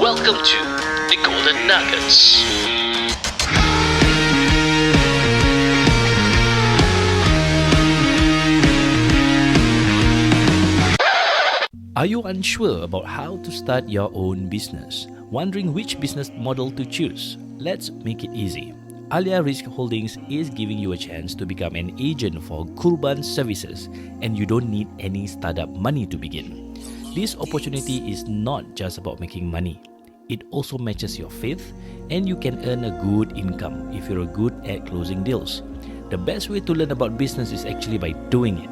Welcome to the Golden Nuggets. Are you unsure about how to start your own business? Wondering which business model to choose? Let's make it easy. Aliyah Rizq Holdings is giving you a chance to become an agent for Kurban services, and you don't need any startup money to begin. This opportunity is not just about making money. It also matches your faith, and you can earn a good income if you're good at closing deals. The best way to learn about business is actually by doing it.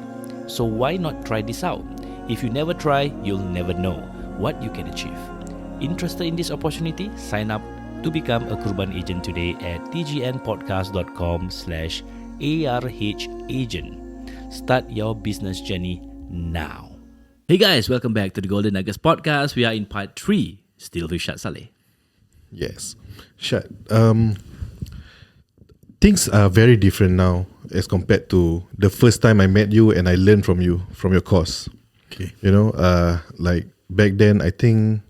So why not try this out? If you never try, you'll never know what you can achieve. Interested in this opportunity? Sign up to become a Kurban agent today at tgnpodcast.com/ARH agent. Start your business journey now. Hey guys, welcome back to the Golden Nuggets podcast. We are in part 3, still with Shad Salleh. Yes. Shad, things are very different now as compared to the first time I met you and I learned from you, from your course. Okay. You know, like back then, I think,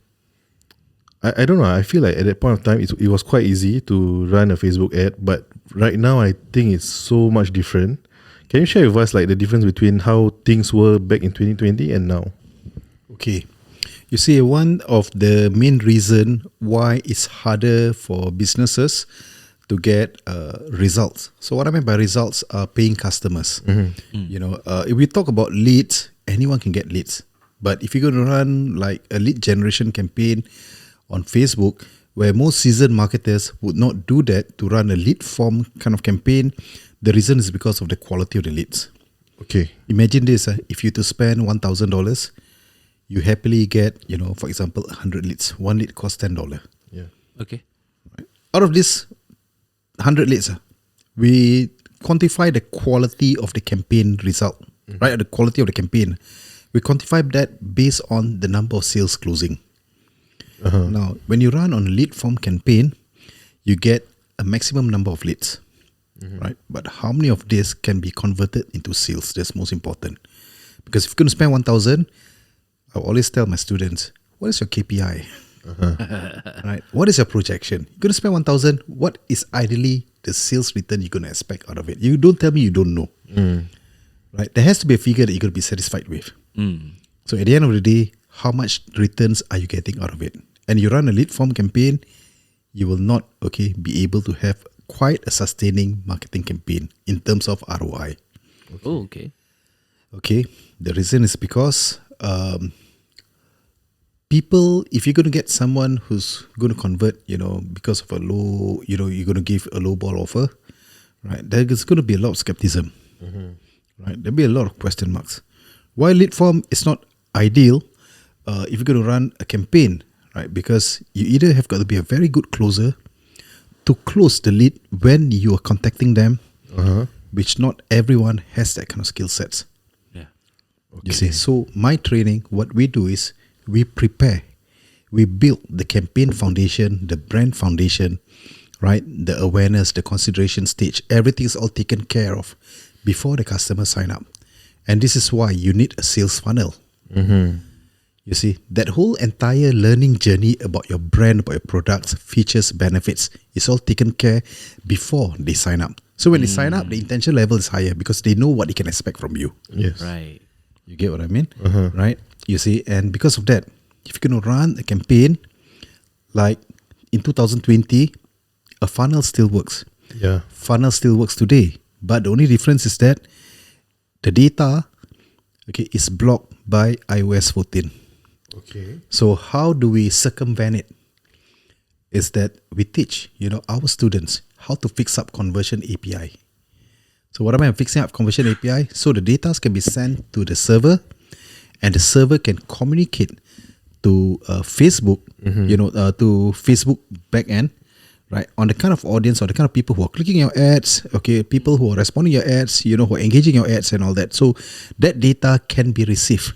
I don't know, I feel like at that point of time, it was quite easy to run a Facebook ad, but right now, I think it's so much different. Can you share with us like the difference between how things were back in 2020 and now? Okay. You see, one of the main reason why it's harder for businesses to get results. So what I mean by results are paying customers. You know, if we talk about leads, anyone can get leads. But if you're going to run like a lead generation campaign on Facebook, where most seasoned marketers would not do that to run a lead form kind of campaign, the reason is because of the quality of the leads. Okay. Imagine this, if you to spend $1,000, you happily get, you know, for example, 100 leads. One lead costs $10. Yeah. Okay. Right. Out of this 100 leads, we quantify the quality of the campaign result, right? The quality of the campaign. We quantify that based on the number of sales closing. Now, when you run on a lead form campaign, you get a maximum number of leads, right? But how many of these can be converted into sales? That's most important. Because if you're going to spend 1,000, I always tell my students, what is your KPI? Right? What is your projection? You're going to spend 1,000. What is ideally the sales return you're going to expect out of it? You don't tell me you don't know. Right? There has to be a figure that you're going to be satisfied with. So at the end of the day, how much returns are you getting out of it? And you run a lead form campaign, you will not be able to have quite a sustaining marketing campaign in terms of ROI. Oh, okay. Okay, the reason is because people, if you're going to get someone who's going to convert, you know, because of a low, you know, you're going to give a low ball offer, right? There's going to be a lot of skepticism, right? There'll be a lot of question marks. Why lead form is not ideal if you're going to run a campaign, right? Because you either have got to be a very good closer to close the lead when you are contacting them, which not everyone has that kind of skill sets. Yeah. You see, so my training, what we do is we prepare, we build the campaign foundation, the brand foundation, right? The awareness, the consideration stage, everything is all taken care of before the customer sign up. And this is why you need a sales funnel. You see, that whole entire learning journey about your brand, about your products, features, benefits is all taken care before they sign up. So when they sign up, the intention level is higher because they know what they can expect from you. Yes. Right. You get what I mean? Right? You see, and because of that, if you're going to run a campaign like in 2020, a funnel still works. Yeah. Funnel still works today. But the only difference is that the data is blocked by iOS 14. Okay. So how do we circumvent it? Is that we teach, you know, our students how to fix up conversion API. So what am I fixing up conversion API? So the data can be sent to the server, and the server can communicate to Facebook, you know, to Facebook backend, right? On the kind of audience or the kind of people who are clicking your ads, people who are responding your ads, you know, who are engaging your ads and all that. So that data can be received.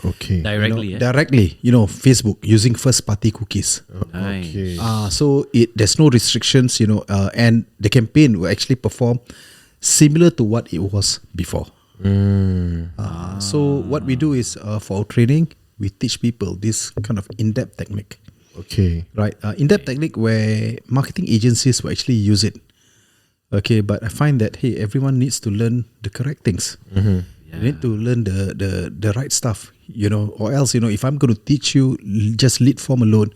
Okay. Directly, Directly, you know, Facebook using first-party cookies. Okay. So there's no restrictions, you know, and the campaign will actually perform similar to what it was before. So what we do is for our training, we teach people this kind of in-depth technique. Okay. right? In-depth technique where marketing agencies will actually use it. Okay, but I find that hey, everyone needs to learn the correct things. You need to learn the right stuff, or else, if I'm going to teach you just lead form alone,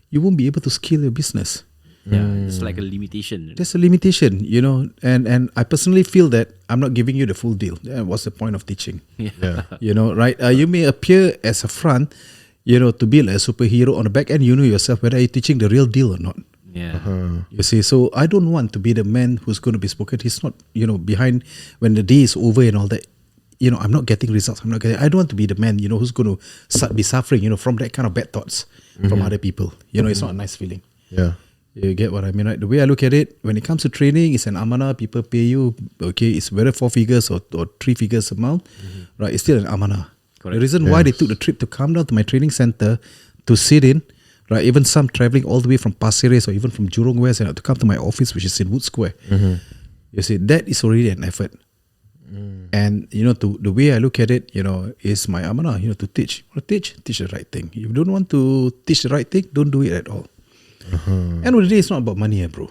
you won't be able to scale your business. Yeah, it's like a limitation. There's a limitation, and I personally feel that I'm not giving you the full deal. What's the point of teaching? Yeah. Right? You may appear as a front, to be like a superhero on the back end. You know yourself whether you're teaching the real deal or not. Yeah. You see, so I don't want to be the man who's going to be spoken. He's not, behind when the day is over and all that. I'm not getting results. I don't want to be the man, who's going to be suffering, from that kind of bad thoughts from other people. It's not a nice feeling. Yeah. You get what I mean, right? The way I look at it, when it comes to training, it's an amanah. People pay you, okay, it's whether 4 figures or 3 figures amount, right? It's still an amanah. Correct. The reason why they took the trip to come down to my training center to sit in, right? Even some traveling all the way from Pasir Ris or even from Jurong West to come to my office, which is in Wood Square. You see, that is already an effort. And the way I look at it, is my amanah, to teach. Teach the right thing. If you don't want to teach the right thing, don't do it at all. End of the day, it's not about money, bro.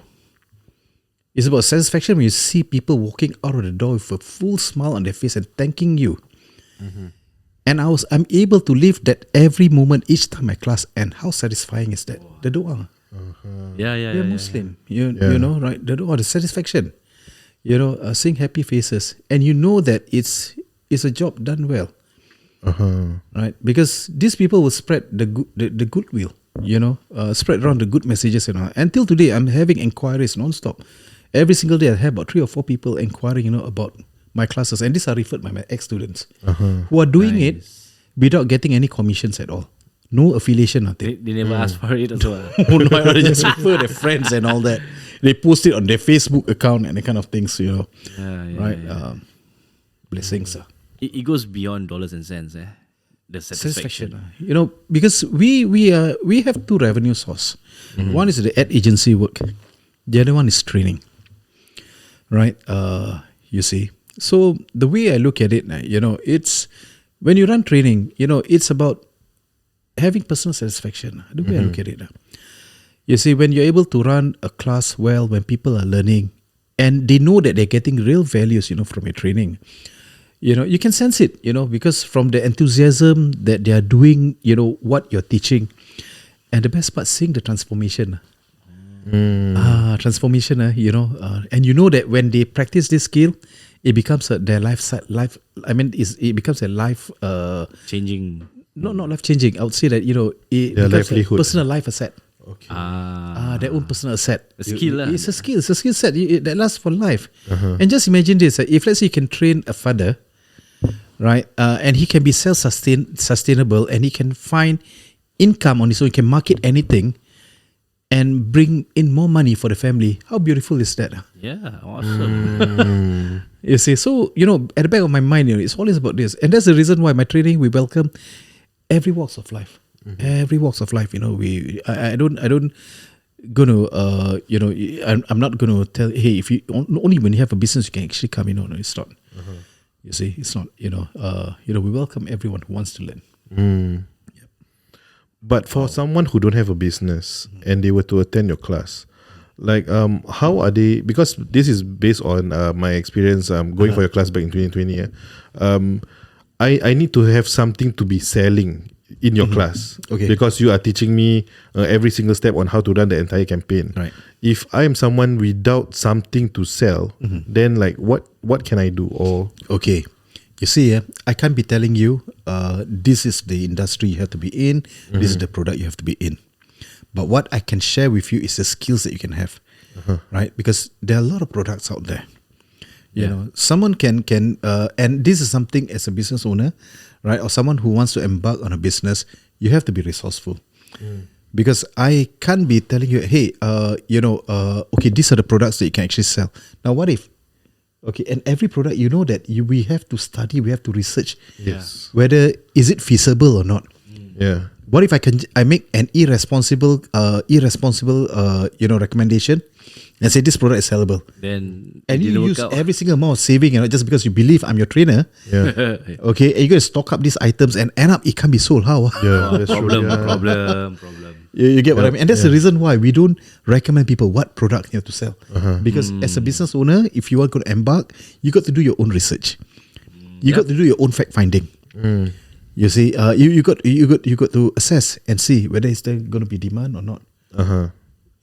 It's about satisfaction when you see people walking out of the door with a full smile on their face and thanking you. And I'm able to live that every moment each time I class. And how satisfying is that? The dua. You're Muslim. You know, right? The dua, the satisfaction. Seeing happy faces. And you know that it's a job done well. Right? Because these people will spread the goodwill. Spread around the good messages and all. Until today, I'm having inquiries non-stop. Every single day, I have about 3 or 4 people inquiring, about my classes, and these are referred by my ex-students who are doing it without getting any commissions at all. No affiliation, nothing. They never ask for it as well. Oh no, they just refer their friends and all that. They post it on their Facebook account and that kind of things, right? Blessings. It goes beyond dollars and cents, the satisfaction. Because we have 2 revenue sources. One is the ad agency work. The other one is training. Right? You see. So the way I look at it, it's when you run training, it's about having personal satisfaction. The way I look at it. You see, when you're able to run a class well, when people are learning and they know that they're getting real values, from your training, you can sense it, because from the enthusiasm that they are doing, what you're teaching. And the best part, seeing the transformation. Transformation, and you know that when they practice this skill, it becomes their it becomes a life changing. Not life changing. I would say that it becomes a personal life asset. Okay. Their own personal asset. A skill. It's a skill. It's a skill set that lasts for life. And just imagine this: if let's say you can train a father, right, and he can be self-sustainable, and he can find income on his own, he can market anything, and bring in more money for the family. How beautiful is that? Yeah, awesome. You see, so at the back of my mind, it's always about this, and that's the reason why my training we welcome every walks of life. Every walks of life. I don't gonna I'm not gonna tell. Hey, if you only when you have a business you can actually come. No, it's not. You see, it's not. We welcome everyone who wants to learn. But for someone who don't have a business and they were to attend your class, like how are they? Because this is based on my experience going for your class back in 2020. I need to have something to be selling in your class, because you are teaching me every single step on how to run the entire campaign. Right. If I am someone without something to sell, then like what can I do? Or you see, I can't be telling you this is the industry you have to be in, this is the product you have to be in. But what I can share with you is the skills that you can have, right? Because there are a lot of products out there. Someone can and this is something as a business owner, right, or someone who wants to embark on a business, you have to be resourceful. Because I can't be telling you, hey, these are the products that you can actually sell. Now, what if? And every product, that we have to study, we have to research, whether is it feasible or not. What if I make an irresponsible recommendation, and say this product is sellable. Then And it you didn't work use out. every single amount of saving, just because you believe I'm your trainer. Yeah. Okay, and you're going to stock up these items and end up it can't be sold. How? Yeah, that's true. problem, Yeah. problem. You get what I Yeah, mean? And that's the reason why we don't recommend people what product you have to sell. Because as a business owner, if you are going to embark, you got to do your own research. You got to do your own fact finding. You see, you got to assess and see whether is there going to be demand or not.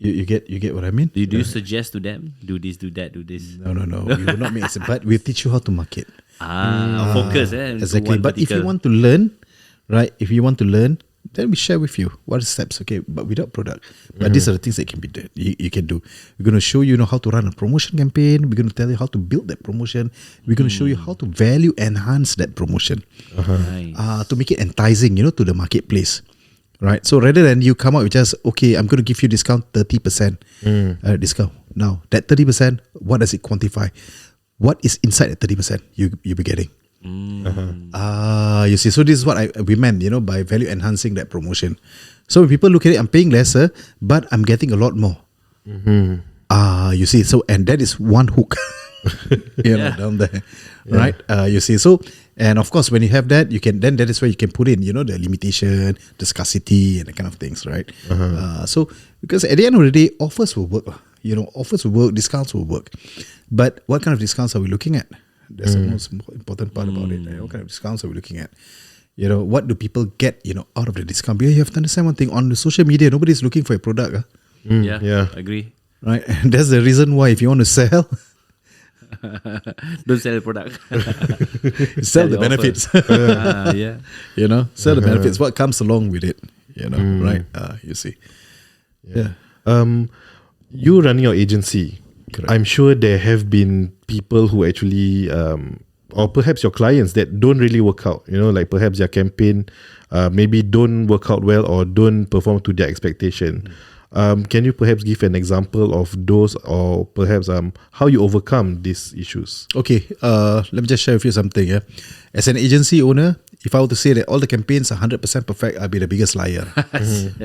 You get what I mean? Do you suggest to them, do this, do that, do this? No. We will not make it, but we'll teach you how to market. Focus. Into Exactly. one But if you vertical. want to learn, right? If you want to learn, then we share with you what are the steps. Okay, but without product. But these are the things that can be done. You can do. We're going to show you, how to run a promotion campaign. We're going to tell you how to build that promotion. We're going to show you how to value enhance that promotion, Nice. to make it enticing, to the marketplace. Right. So rather than you come out with just, okay, I'm going to give you discount 30% discount. Now that 30%, what does it quantify? What is inside that 30% you'll be getting? You see. So this is what we meant, by value enhancing that promotion. So when people look at it, I'm paying lesser, but I'm getting a lot more. You see. So and that is one hook, down there, right? You see. So and of course, when you have that, you can then that is where you can put in, the limitation, the scarcity, and that kind of things, right? So because at the end of the day, offers will work. Offers will work, discounts will work. But what kind of discounts are we looking at? That's the most important part about it. Right? What kind of discounts are we looking at? What do people get, out of the discount? Because you have to understand one thing. On the social media, nobody's looking for a product. Yeah, agree. Right? And that's the reason why if you want to sell, Don't sell the product. sell the offer. benefits. Yeah. Sell the benefits. What comes along with it? Right? You see. Yeah. You running your agency, Correct. I'm sure there have been people who actually, or perhaps your clients that don't really work out. Like perhaps their campaign maybe don't work out well or don't perform to their expectation. Can you perhaps give an example of those, or perhaps how you overcome these issues? Okay, let me just share with you something. Yeah, as an agency owner, if I were to say that all the campaigns are 100% perfect, I'd be the biggest liar.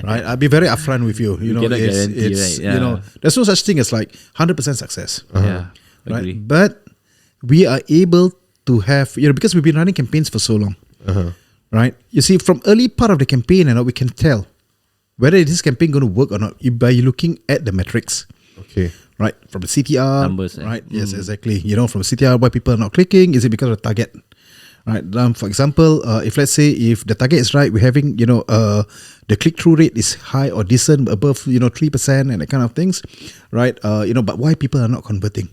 Right? I'd be very upfront with you. cannot guarantee, right? Yeah. There's no such thing as like 100% success. Yeah, Right? agree. But we are able to have, because we've been running campaigns for so long. Right? You see, from early part of the campaign, we can tell whether this campaign going to work or not by looking at the metrics. Okay. Right, from the CTR, Numbers, right? Yes, exactly. From the CTR, why people are not clicking? Is it because of the target? Right. For example, if let's say if the target is right, we're having the click through rate is high or decent, above 3% and that kind of things, right? But why people are not converting?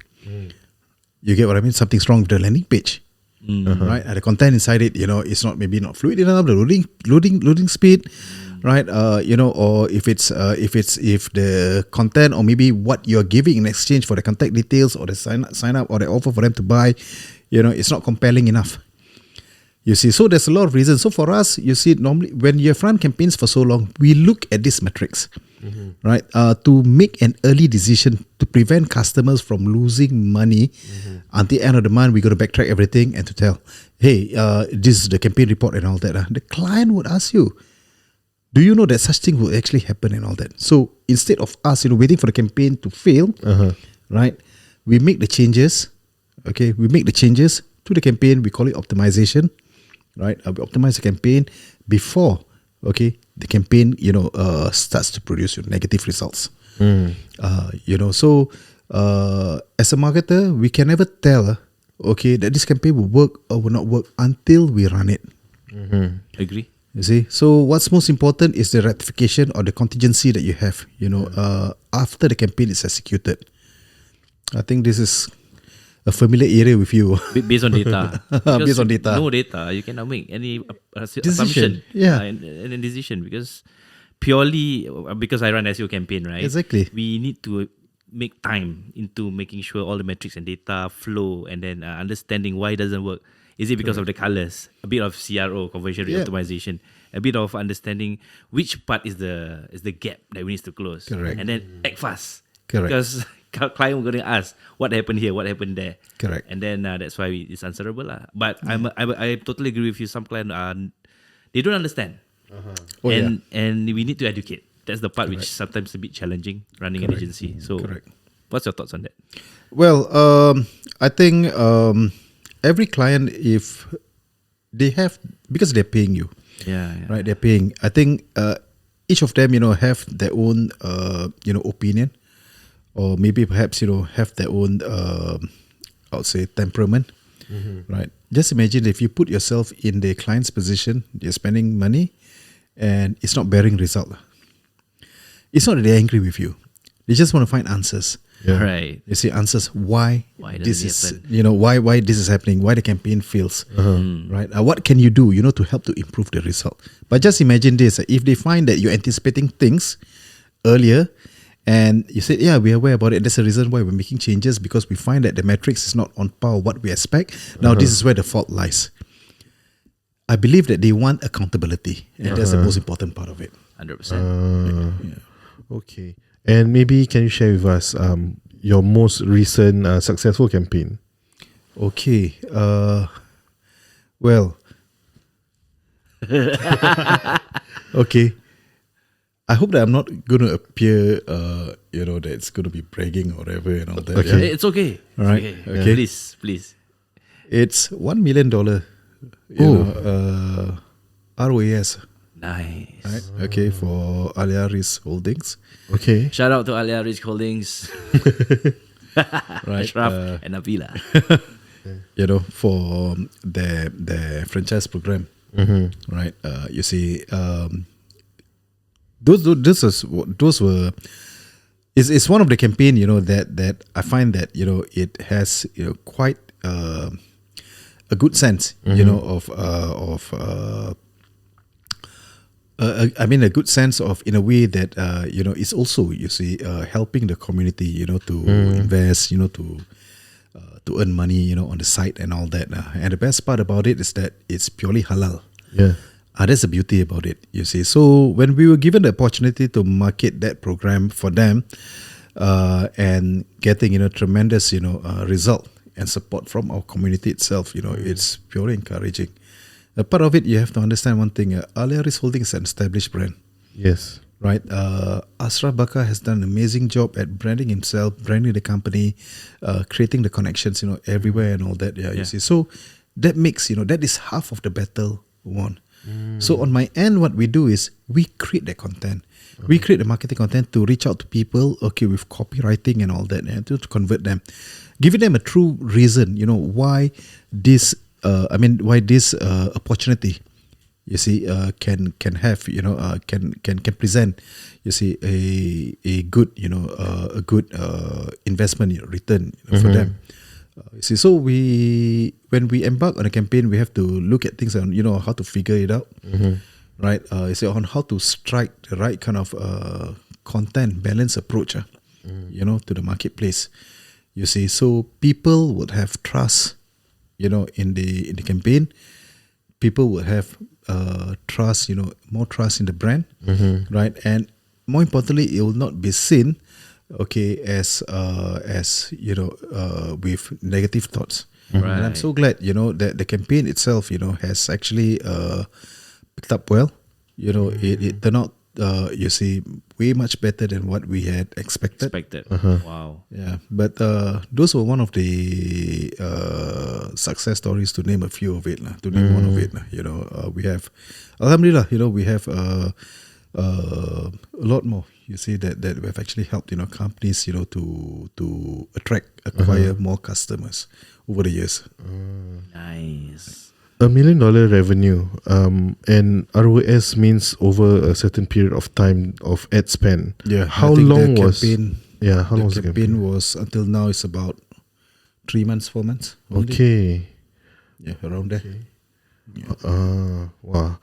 You get what I mean? Something's wrong with the landing page, right? And the content inside it, it's maybe not fluid enough. The loading speed. Right, or if the content or maybe what you're giving in exchange for the contact details or the sign up or the offer for them to buy, it's not compelling enough. You see, so there's a lot of reasons. So for us, you see, normally when you run campaigns for so long, we look at these metrics, right, to make an early decision to prevent customers from losing money. Until the end of the month, we're going to backtrack everything and to tell, hey, this is the campaign report and all that. The client would ask you, do you know that such thing will actually happen and all that? So instead of us, waiting for the campaign to fail, right, we make the changes. Okay, we make the changes to the campaign. We call it optimization, right? We optimize the campaign before, the campaign, starts to produce negative results. So as a marketer, we can never tell, that this campaign will work or will not work until we run it. Agree. You see, so what's most important is the ratification or the contingency that you have, after the campaign is executed. I think this is a familiar area with you. Based on data. Based on data. No data, you cannot make any Decision. assumption. Yeah. And a decision because purely because I run SEO campaign, right? Exactly. We need to make time into making sure all the metrics and data flow, and then understanding why it doesn't work. Is it because of the colors? A bit of CRO, conversion rate optimization. A bit of understanding which part is the gap that we need to close. Correct. And then act fast. Correct. Because client will going to ask what happened here, what happened there. Correct. And then that's why it's answerable lah. But I totally agree with you. Some clients they don't understand, and we need to educate. That's the part which sometimes a bit challenging running an agency. So Correct. What's your thoughts on that? Well, I think every client, if they have, because they're paying you, Yeah. right? They're paying. I think each of them, have their own, opinion, or maybe perhaps have their own, I would say, temperament, right? Just imagine if you put yourself in the client's position, you're spending money, and it's not bearing result. It's not that they're angry with you; they just want to find answers. Yeah. Right. You see answers why Why this doesn't is it happen? why this is happening, why the campaign fails, right? What can you do to help to improve the result? But just imagine this: if they find that you're anticipating things earlier, and you said, yeah, we're aware about it. That's the reason why we're making changes, because we find that the metrics is not on par with what we expect. Now this is where the fault lies. I believe that they want accountability, and that's the most important part of it. 100%. Okay. And maybe can you share with us your most recent successful campaign? Okay. Well. Okay. I hope that I'm not going to appear, that it's going to be bragging or whatever and all that. Okay. Yeah? It's okay. All right. It's Okay. Please. It's $1 million, ROAS, Nice. right? Okay, for Aliyah Rizq Holdings. Okay. Shout out to Aliyah Rizq Holdings, Right. Ashraf, and Nabila. For the franchise program, right? You see, those were. It's one of the campaign, that I find that it has quite a good sense, I mean, a good sense of, in a way that it's also, helping the community, to invest, to earn money, on the side and all that. And the best part about it is that it's purely halal. Yeah. That's the beauty about it, you see. So when we were given the opportunity to market that program for them, and getting tremendous result and support from our community itself, it's purely encouraging. A part of it, you have to understand one thing: Aliyah Rizq Holdings is an established brand, Yes. right? Ashraf Bakar has done an amazing job at branding himself, branding the company, creating the connections, everywhere and all that. Yeah, you see. So that makes that is half of the battle won. So on my end, what we do is we create the content. We create the marketing content to reach out to people, okay, with copywriting and all that, and to convert them, giving them a true reason, why this. Why this opportunity, you see, can have, can present, you see, a good, investment return for them. You see, so when we embark on a campaign, we have to look at things on, how to figure it out, right? You see, on how to strike the right kind of content balance approach, to the marketplace. You see, so people would have trust. In the campaign, people will have trust, more trust in the brand, right? And more importantly, it will not be seen, okay, as with negative thoughts. Right. And I'm so glad, that the campaign itself, has actually picked up well. It turned out, you see, way much better than what we had expected. Wow. Yeah, but those were one of the success stories, to name a few of it. To name one of it, we have, alhamdulillah, we have a lot more. You see that we have actually helped companies to acquire more customers over the years. Nice. $1 million revenue, and ROS means over a certain period of time of ad spend. Yeah, How I think long the was? campaign? Yeah, how long was The the campaign? campaign was until now. It's about 3 months, 4 months. only. Okay. Yeah, around there. Wow.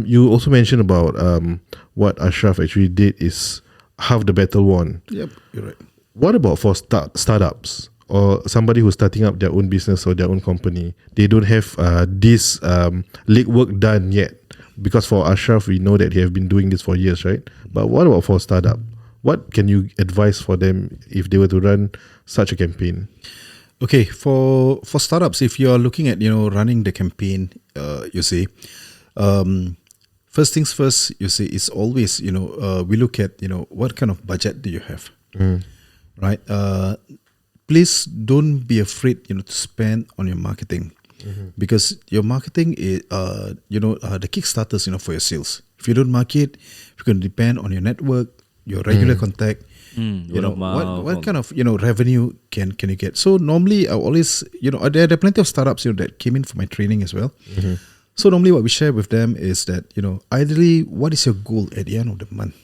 You also mentioned about what Ashraf actually did is half the battle won. Yep, you're right. What about for startups or somebody who's starting up their own business or their own company? They don't have this legwork done yet. Because for Ashraf, we know that he have been doing this for years, right? But what about for startup? What can you advise for them if they were to run such a campaign? Okay, for startups, if you are looking at running the campaign, you see, first things first, you see, it's always we look at what kind of budget do you have, right? Please don't be afraid, to spend on your marketing, because your marketing is, the kickstarters, for your sales. If you don't market, you're going to depend on your network, your regular contact. Word of mouth, What kind of revenue can you get? So normally I always there are plenty of startups that came in for my training as well. So normally what we share with them is that ideally, what is your goal at the end of the month?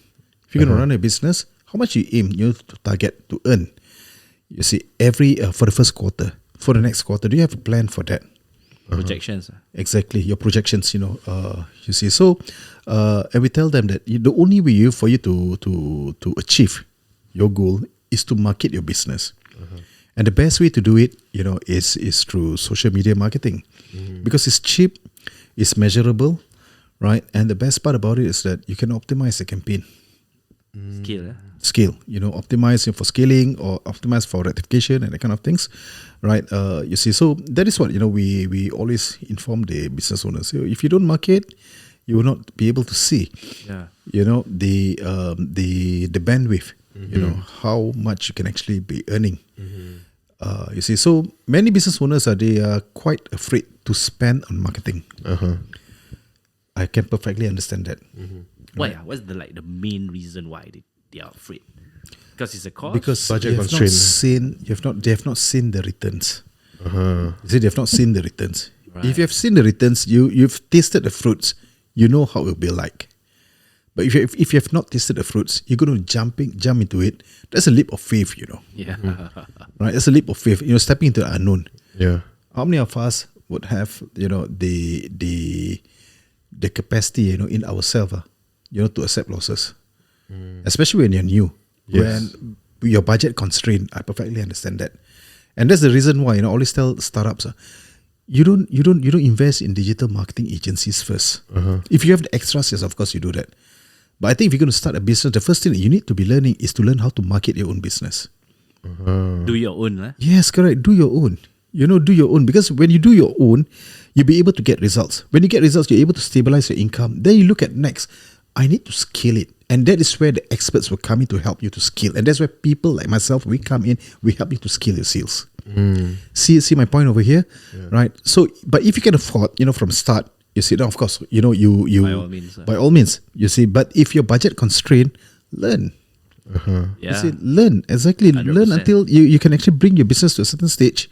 If you're going to run a business, how much you aim to target to earn? You see, every for the first quarter, for the next quarter, do you have a plan for that? projections. Exactly, your projections. You see. So, and we tell them that the only way for you to achieve your goal is to market your business, and the best way to do it, is through social media marketing, because it's cheap, it's measurable, right? And the best part about it is that you can optimize the campaign. Scale, optimize for scaling or optimize for rectification and that kind of things, right? You see, so that is what we always inform the business owners. So if you don't market, you will not be able to see, the bandwidth, how much you can actually be earning. You see, so many business owners they are quite afraid to spend on marketing. I can perfectly understand that. Why? What's the main reason why they are afraid? Because it's a cost. Because Budget they have not seen the returns. You see, they have not seen the returns. Right. If you have seen the returns, you've tasted the fruits. You know how it will be like. But if you have not tasted the fruits, you're going to jump into it. That's a leap of faith, Yeah. Right? That's a leap of faith. Stepping into the unknown. Yeah. How many of us would have the capacity in ourselves, to accept losses, especially when you're new, Yes. when your budget constrained. I perfectly understand that, and that's the reason why I always tell startups, you don't invest in digital marketing agencies first. If you have the extras, yes, of course you do that. But I think if you're going to start a business, the first thing that you need to be learning is to learn how to market your own business. Do your own. Yes, correct. Do your own. Do your own, because when you do your own, you'll be able to get results. When you get results, you're able to stabilize your income. Then you look at next, I need to scale it. And that is where the experts will come in to help you to scale. And that's where people like myself, we come in, we help you to scale your sales. See my point over here? Right? So, but if you can afford, from start, you see, now of course, you by all means, you see, but if your budget constrained, learn. You see, learn, exactly. 100%. Learn until you can actually bring your business to a certain stage.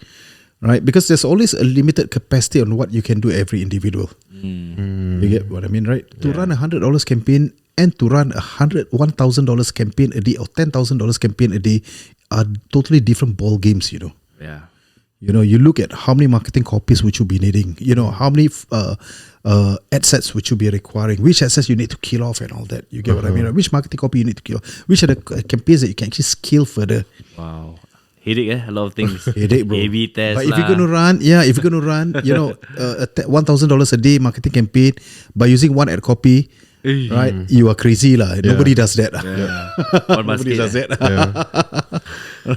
Right, because there's always a limited capacity on what you can do every individual. You get what I mean, right? To run $100 campaign and to run $1,000 campaign a day or $10,000 campaign a day are totally different ball games. Yeah. You look at how many marketing copies would you be needing. How many ad sets would you be requiring? Which ad sets you need to kill off and all that. You get what I mean? Right? Which marketing copy you need to kill off? Which are the campaigns that you can actually scale further? Wow. Headache, a lot of things. Headache, bro. A/B test. But if you're going to run, $1,000 a day marketing campaign by using one ad copy, right? You are crazy, lah. Nobody does that. Nobody does that.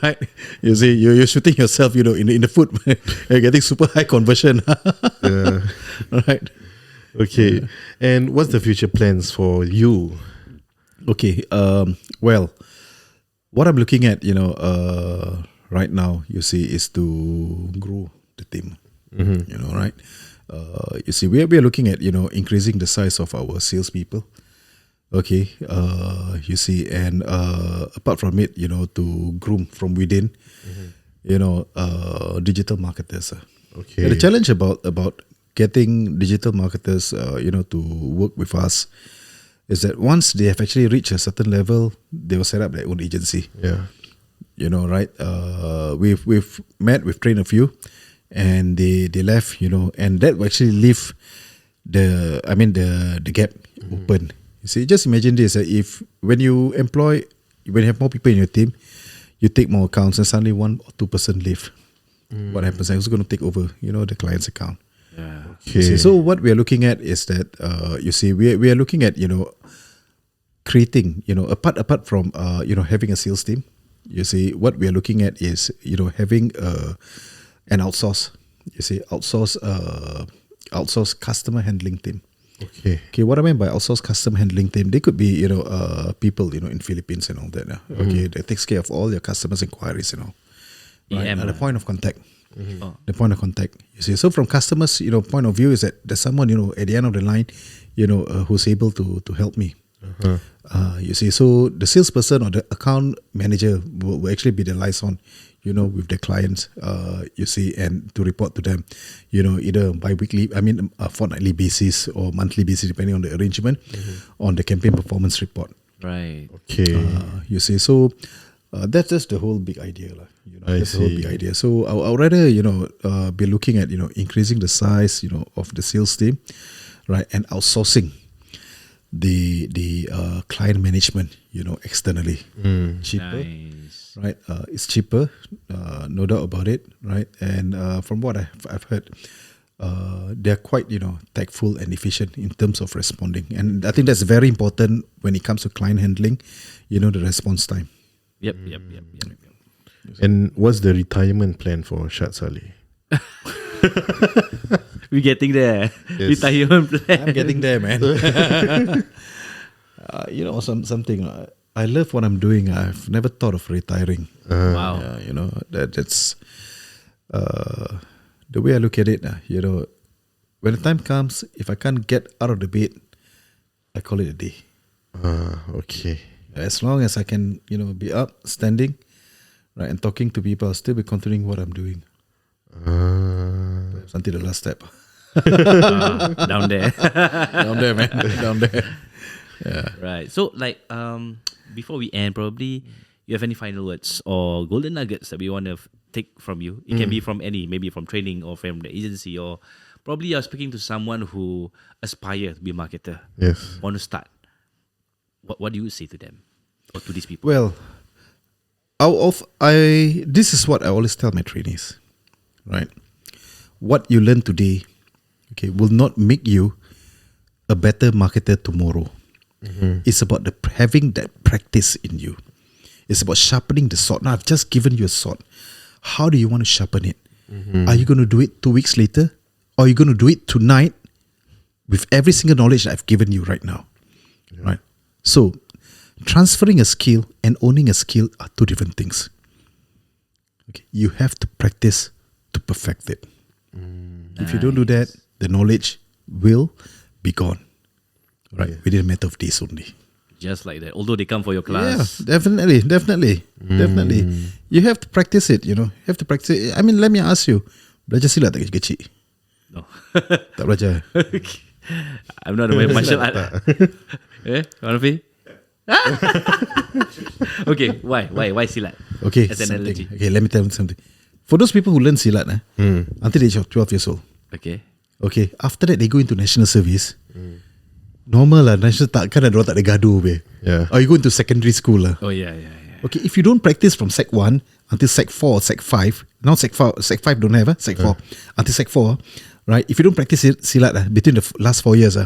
Right? You see, you're shooting yourself, in the foot. You're getting super high conversion. Right? Okay. And what's the future plans for you? Okay. Well, what I'm looking at, right now, you see, is to grow the team. Right? You see, we are looking at, increasing the size of our salespeople. Okay. You see, and apart from it, to groom from within, digital marketers. Okay. And the challenge about getting digital marketers, to work with us is that once they have actually reached a certain level, they will set up their own agency. Yeah. Right? We've trained a few, and they left, and that will actually leave the gap open. You see, just imagine this: if when you have more people in your team, you take more accounts, and suddenly 1 or 2% leave. What happens? Who's going to take over? The client's account. Yeah. Okay. See, so what we are looking at is that we are looking at creating apart from having a sales team. You see, what we are looking at is having an outsource customer handling team. Okay. Okay, what I mean by outsourced custom handling team, they could be, people, in Philippines and all that. Okay, that takes care of all your customers' inquiries and all. Right? EM, The point of contact. Oh. The point of contact. You see, so from customers, point of view is that there's someone, at the end of the line, who's able to help me. You see, so the salesperson or the account manager will actually be the liaison, with the clients, you see, and to report to them, either fortnightly basis or monthly basis, depending on the arrangement, on the campaign performance report. Right. Okay. You see, so that's just the whole big idea, lah. I That's the whole see. big idea. So I would rather, be looking at, increasing the size, of the sales team, right, and outsourcing the client management, externally. Cheaper, Nice. right? It's cheaper, no doubt about it, right? And from what I've heard, they're quite, tactful and efficient in terms of responding. And I think that's very important when it comes to client handling, the response time. Yep. And what's the retirement plan for Shad Salleh? We're getting there. Yes. Retirement plan. I'm getting there, man. Something. I love what I'm doing. I've never thought of retiring. Wow. That's the way I look at it. When the time comes, if I can't get out of the bed, I call it a day. Okay. As long as I can, be up, standing, right, and talking to people, I'll still be continuing what I'm doing. Perhaps until the last step. Down there. Down there, man. Down there. Yeah. Right. So, before we end, probably you have any final words or golden nuggets that we want to take from you? It can be from maybe from training or from the agency, or probably you're speaking to someone who aspire to be a marketer, Yes. want to start. What do you say to them or to these people? Well, this is what I always tell my trainees, right? What you learn today, okay, will not make you a better marketer tomorrow. It's about having that practice in you. It's about sharpening the sword. Now, I've just given you a sword. How do you want to sharpen it? Are you going to do it 2 weeks later? Or are you going to do it tonight with every single knowledge that I've given you right now? Right? So, transferring a skill and owning a skill are two different things. Okay, you have to practice to perfect it. If you don't do that, the knowledge will be gone. Right, within a matter of days only. Just like that. Although they come for your class. Yeah, definitely. You have to practice it, You have to practice it. I mean, let me ask you, belajar silat tak kecil-kecil? No. Tak belajar? I'm not a martial art. Manafi? Okay, why silat? Okay, As an something. analogy. Okay, let me tell you something. For those people who learn silat, until the age of 12 years old, Okay. okay, after that they go into national service. Normal lah, national takkan ada orang tak ada gaduh be. Yeah. Or you go into secondary school lah. Oh yeah. Okay, if you don't practice from Sec 1 until Sec 4 or Sec 5, now Sec 5 don't have, Sec 4 until Sec 4, right? If you don't practice silat between the last 4 years,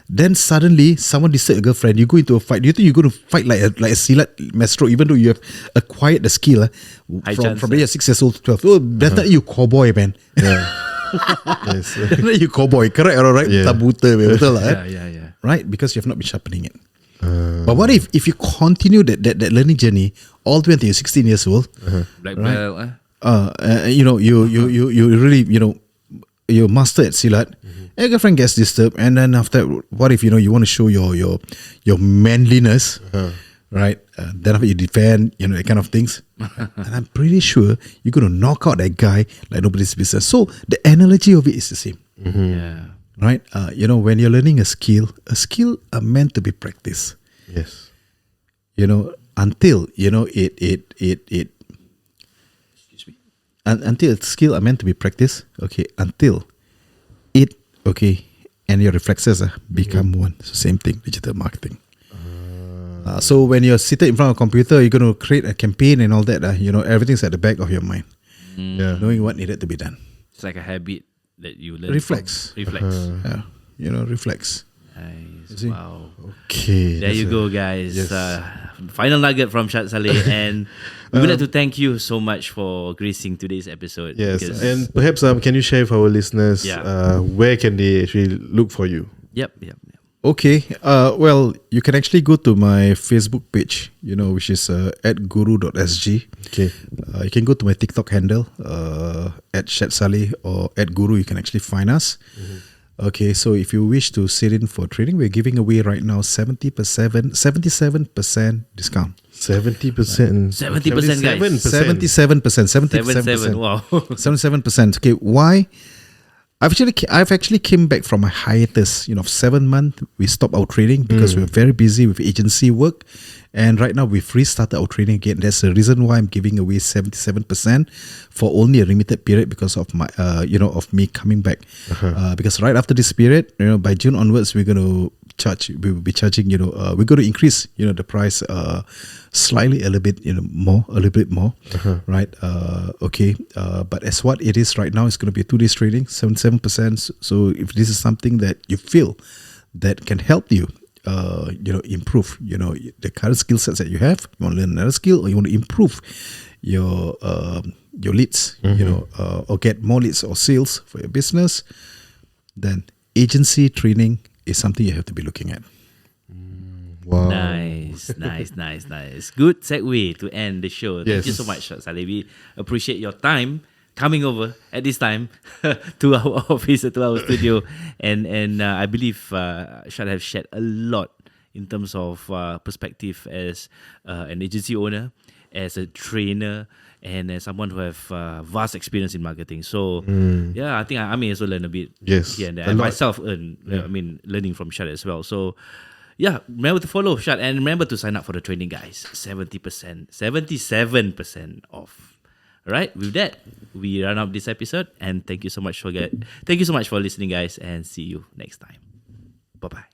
then suddenly someone disturb your girlfriend, you go into a fight. Do you think you're going to fight like a silat maestro, even though you have acquired the skill High chance, from the age of 6 years old to 12? Oh, definitely you cowboy, man. Yeah. Yes. Definitely you cowboy, correct or right? Yeah. Tak buta, betul lah. Yeah. Right? Because you have not been sharpening it. But what if you continue that learning journey all the way until you're 16 years old? Black Right. belt. You really, you master at silat. And your girlfriend gets disturbed, and then after, what if you want to show your manliness, right? Then after you defend, that kind of things. And I'm pretty sure you're gonna knock out that guy like nobody's business. So the analogy of it is the same. Yeah. Right? When you're learning a skill are meant to be practiced. Yes. Until it Excuse me. until skill are meant to be practiced. Okay, until it and your reflexes become one. It's the same thing, digital marketing. So when you're seated in front of a computer, you're going to create a campaign and all that. Everything's at the back of your mind, Yeah. knowing what needed to be done. It's like a habit that you learn. Reflex. Reflex. Reflex. Nice. see? Wow. Okay. There you go, guys. Yes. Final nugget from Shad Salleh, and we would like to thank you so much for gracing today's episode. Yes, because- and perhaps can you share with our listeners Yeah. where can they actually look for you? Yep. Okay. Well, you can actually go to my Facebook page, which is @guru.sg. Okay. You can go to my TikTok handle, @Shad Salleh or @guru. You can actually find us. Okay, so if you wish to sit in for training, we're giving away right now 77% discount. 70%. 70%, guys. 77%. 77. Wow. 77%. Okay, why? I've actually came back from a hiatus. 7 months we stopped our training because we're very busy with agency work, and right now we've restarted our training again. That's the reason why I'm giving away 77% for only a limited period because of my of me coming back. Because right after this period, by June onwards, we're going to charge. We will be charging. We're going to increase the price slightly a little bit more. Right? Okay. But as what it is right now, it's going to be a 2 days training, 77%. So if this is something that you feel that can help you, improve, the current skill sets that you have, you want to learn another skill, or you want to improve your leads, or get more leads or sales for your business, then agency training is something you have to be looking at. Wow. Nice. Good segue to end the show. Thank you Yes. so much, Shad Salleh. We appreciate your time coming over at this time to our office, to our studio, and I believe Shad have shared a lot in terms of perspective as an agency owner, as a trainer, and as someone who have vast experience in marketing. So yeah, I think I may also learn a bit Yes, here and there. a I lot. myself learning from Shad as well. So yeah, remember to follow Shad and remember to sign up for the training, guys. 77% off. All right, with that, we run up this episode, and thank you so much for listening, guys, and see you next time. Bye bye.